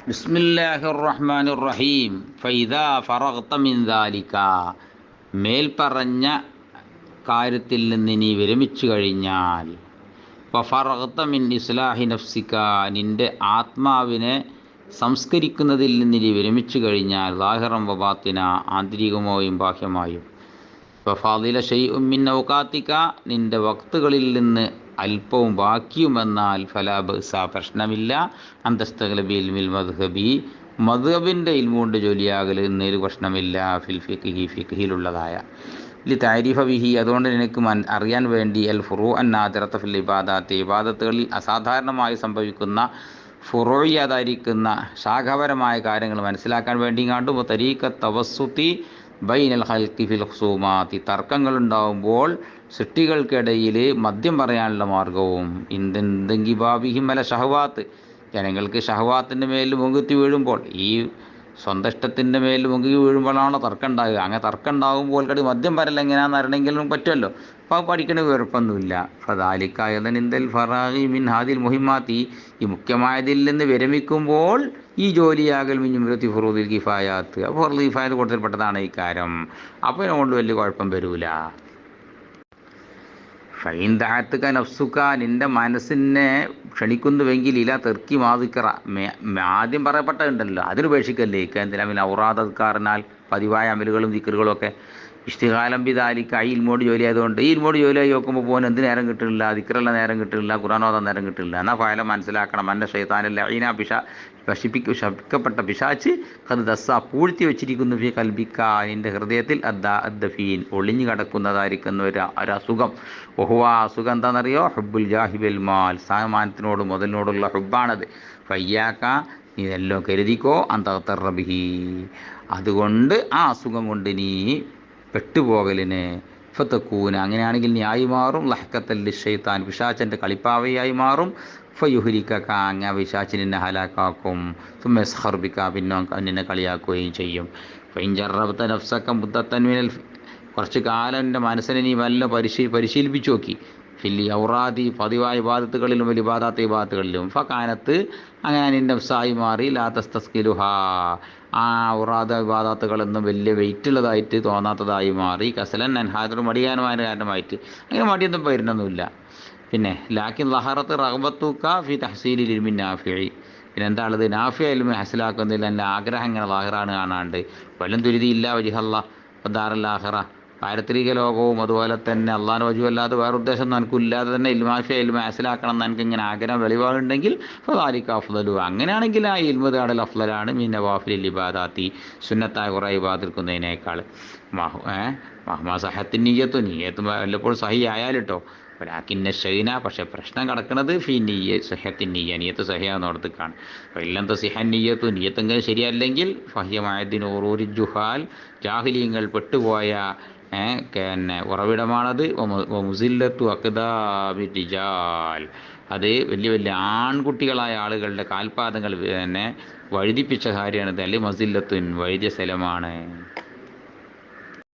ബിസ്മില്ലാഹിർ റഹ്മാനിർ റഹീം. ഫൈദാ ഫറഗ്ത മിൻ ദാലിക, മേൽപ്പറഞ്ഞ കാര്യത്തിൽ നിന്ന് നീ വിരമിച്ചു കഴിഞ്ഞാൽ, ഫറഗ്ത മിൻ ഇസ്ലാഹി നഫ്സിക, നിൻ്റെ ആത്മാവിനെ സംസ്കരിക്കുന്നതിൽ നിന്ന് നീ വിരമിച്ചു കഴിഞ്ഞാൽ, ലാഹിറം വബാത്തിന, ആന്തരികമായും ബാഹ്യമായും, ഫാദില ഷൈഉം മിൻ ഔഖാത്തിക, നിൻ്റെ വക്തുകളിൽ നിന്ന് അല്പവും ബാക്കിയുമെന്നാൽ, ഫലാ ബഅ്സ, പ്രശ്നമില്ല, അന്തസ്തഗ്ലബി ഇൽമിൽ മദ്ഹബി, മദ്ഹബിൻ്റെ ഇൽമുകൊണ്ട് ജോലിയാകൽ എന്നൊരു പ്രശ്നമില്ല, ഫിൽ ഫിഖ്ഹി, ഫിഖ്ഹിലുള്ളതായ ലി താരിഫ ബിഹി, അതുകൊണ്ട് നിനക്ക് അറിയാൻ വേണ്ടി, അൽ ഫുറൂ അൻ നാദിറത ഫിൽ ഇബാദാത്ത്, ഇബാദത്തുകളിൽ അസാധാരണമായി സംഭവിക്കുന്ന ഫുറൂഇയാതായിരിക്കുന്ന ശാഖാപരമായ കാര്യങ്ങൾ മനസ്സിലാക്കാൻ വേണ്ടി കാണ്ടും, തരീഖ തവസ്സുതി ബൈനൽ ഖൽഖി ഫിൽ ഖുസൂമാത്തി, തർക്കങ്ങളുണ്ടാകുമ്പോൾ സൃഷ്ടികൾക്കിടയിൽ മദ്യം പറയാനുള്ള മാർഗവും, ഇന്തെങ്കിബാബിഹിം അല ഷഹവാത്ത്, ജനങ്ങൾക്ക് ഷഹവാത്തിൻ്റെ മേലിൽ മുങ്ങുത്തി വീഴുമ്പോൾ, ഈ സ്വന്തം ഇഷ്ടത്തിൻ്റെ മേലിൽ മുങ്ങി വീഴുമ്പോഴാണല്ലോ തർക്കം ഉണ്ടാകുക. അങ്ങനെ തർക്കം ഉണ്ടാകുമ്പോൾ കടി മദ്യം പറയൽ എങ്ങനെയാണെന്ന് അറിയണമെങ്കിലും പറ്റുമല്ലോ. അപ്പോൾ പഠിക്കണ കുഴപ്പമൊന്നുമില്ല. ഫദാലിക്കായതനിന്തൽ ഫറാഖി മിൻ ഹാദിൽ മുഹിമാത്തി, ഈ മുഖ്യമായതിൽ നിന്ന് വിരമിക്കുമ്പോൾ ഈ ജോലിയാകൽ മിഞ്ഞുമൃത്തി ഫുറൂദിൽ കിഫായാത്ത്, അപ്പോൾ ഫുറൂദ് കിഫായത്ത് കൊടുത്തിൽപ്പെട്ടതാണ് ഈ കാര്യം. അപ്പോൾ അതുകൊണ്ട് വലിയ കുഴപ്പം വരൂല. ഫൈൻ ദഅത്ക നഫ്സുക, നിൻ്റെ മനസ്സിനെ ക്ഷണിക്കുന്നുവെങ്കിൽ, ഇല തെർക്കി മാതിക്കറ, ആദ്യം പറയപ്പെട്ടതുണ്ടല്ലോ അതിനുപേക്ഷിക്കല്ലേ. എന്തിനാ പിന്നെ ഔറാദക്കാരനാൽ പതിവായ അമലുകളും ദിക്റുകളും ഒക്കെ ഇഷ്തിഹാലം ബിദാലിക്ക, ഈ ഇൽമോട് ജോലി ആയതുകൊണ്ട്, ഈ ഇൽമോട് ജോലിയായി നോക്കുമ്പോൾ പോകുന്ന എന്ത് നേരം കിട്ടുന്നില്ല, ദിക്റുള്ള നേരം കിട്ടുന്നില്ല, ഖുർആൻ ഓതാൻ നേരം കിട്ടുന്നില്ല. എന്നാൽ ഫയലം മനസ്സിലാക്കണം, എൻ്റെ ഷൈത്താനല്ല ഈന ശപിക്കപ്പെട്ട പിശാച്ച് അത് ദസ്സ പൂഴ്ത്തി വെച്ചിരിക്കുന്നു, ഫി കൽബിക്ക, നിൻ്റെ ഹൃദയത്തിൽ അദ്ദഫീൻ, ഒളിഞ്ഞു കിടക്കുന്നതായിരിക്കുന്ന ഒരു അസുഖം. ഒഹുവ, അസുഖം എന്താണെന്നറിയോ? ഹുബ്ബുൽ ജാഹിബിൽ മാൽ, സ്ഥാനമാനത്തിനോട് മുതലിനോടുള്ള ഹുബ്ബാണത്. ഫയ്യാക്ക, നീ എല്ലാം കരുതിക്കോ, അന്തർറബിഹി, അതുകൊണ്ട് ആ അസുഖം കൊണ്ട് നീ പെട്ടുപോകലിന്, ഫതക്കൂന, അങ്ങനെയാണെങ്കിൽ നീ ആയി മാറും, ലഹ്കത്തല്ലി ഷൈത്താൻ, പിശാചൻ്റെ കളിപ്പാവയായി മാറും, ഫയുഹ്ലികക, അങ്ങ പിശാച് നിന്നെ ഹലാക്കാക്കും, സുമ്മസ്ഖർബിക, പിന്നെ നിന്നെ കളിയാക്കുകയും ചെയ്യും. ഫൈൻ ജറബ്ത നഫ്സക മുദ്ദത്തൻ മിനൽ, കുറച്ച് കാലം എൻ്റെ മനസ്സിനെ നീ വല്ല പരിശീലിപ്പിച്ചു നോക്കി, ഫില്ലി ഔറാദി, പതിവായ ഇബാദത്തുകളിലും വലിയ ഇബാദത്തുകളിലും, ഫകാനത്ത്, അങ്ങനെ നിൻ്റെ നഫ്സായി മാറി, ലാ തസ്തസ്കിലുഹ, ആ ഔറാദ ഇബാദത്തുകളൊന്നും വലിയ വെയിറ്റുള്ളതായിട്ട് തോന്നാത്തതായി മാറി, കസലൻ അൻഹാദർ, മടിയാനുമായ കാരണമായിട്ട്, അങ്ങനെ മടിയൊന്നും വരുന്നൊന്നുമില്ല. പിന്നെ ലാക്കിൻ ലഹറത്ത് റഗ്ബത്തുക ഫി തഹ്സീലിൽ ഇൽമിൻ നാഫിഇ, പിന്നെ എന്താണത്, നാഫിയ ഇൽമി ഹസിലാക്കുന്നതിൽ എൻ്റെ ആഗ്രഹങ്ങൾ ലാഹിറാണ് കാണാണ്ട്, വല്ലം തുരിതിയില്ല വജിഹല്ല ദാറൽ ആഖിറ, പാരത്രിക ലോകവും അതുപോലെ തന്നെ അള്ളാഹുവിൻ്റെ വജുവല്ലാതെ വേറെ ഉദ്ദേശം എനിക്കില്ലാതെ തന്നെ ഇൽമാഫിയ ഇൽമ ഹസിലാക്കണം എന്ന് എനിക്ക് ഇങ്ങനെ ആഗ്രഹം വെളിവാകുണ്ടെങ്കിൽ ഫദാലിക അഫ്ളലു, അങ്ങനെയാണെങ്കിൽ ആ ഇൽമു തേടൽ അഫ്ളലാണ് മിൻ നവാഫിലിൽ ഇബാദാത്തി, സുന്നത്തായ കുറേ ഇബാദത്തിൽക്കുന്നതിനേക്കാൾ. മഹ്മാ സഹത്തിൻ നീയത്തും വല്ലപ്പോഴും സഹി ആയാലിട്ടോ, ഒരാക്കിന്ന ഷൈന, പക്ഷേ പ്രശ്നം കിടക്കുന്നത് ഫി സഹത്തിൻ നീയത്ത് സഹിയാന്നോടത്തേക്കാണ്. ഇല്ലത്തെ സിഹൻ നീയത്തെങ്കിലും ശരിയല്ലെങ്കിൽ ഫഹ്യമായതിന് ഓറൂരി ജുഹാൽ, ജാഹിലീങ്ങൾ പെട്ടുപോയ പിന്നെ ഉറവിടമാണത്. മുസില്ലത്തു അക്ദാബി റിജാൽ, അത് വലിയ വലിയ ആൺകുട്ടികളായ ആളുകളുടെ കാൽപാദങ്ങൾ വഴുതിപ്പിച്ച കാര്യമാണിത്. അല്ലെങ്കിൽ മസില്ലത്തുൻ, വഴുതിയ സ്ഥലമാണ്.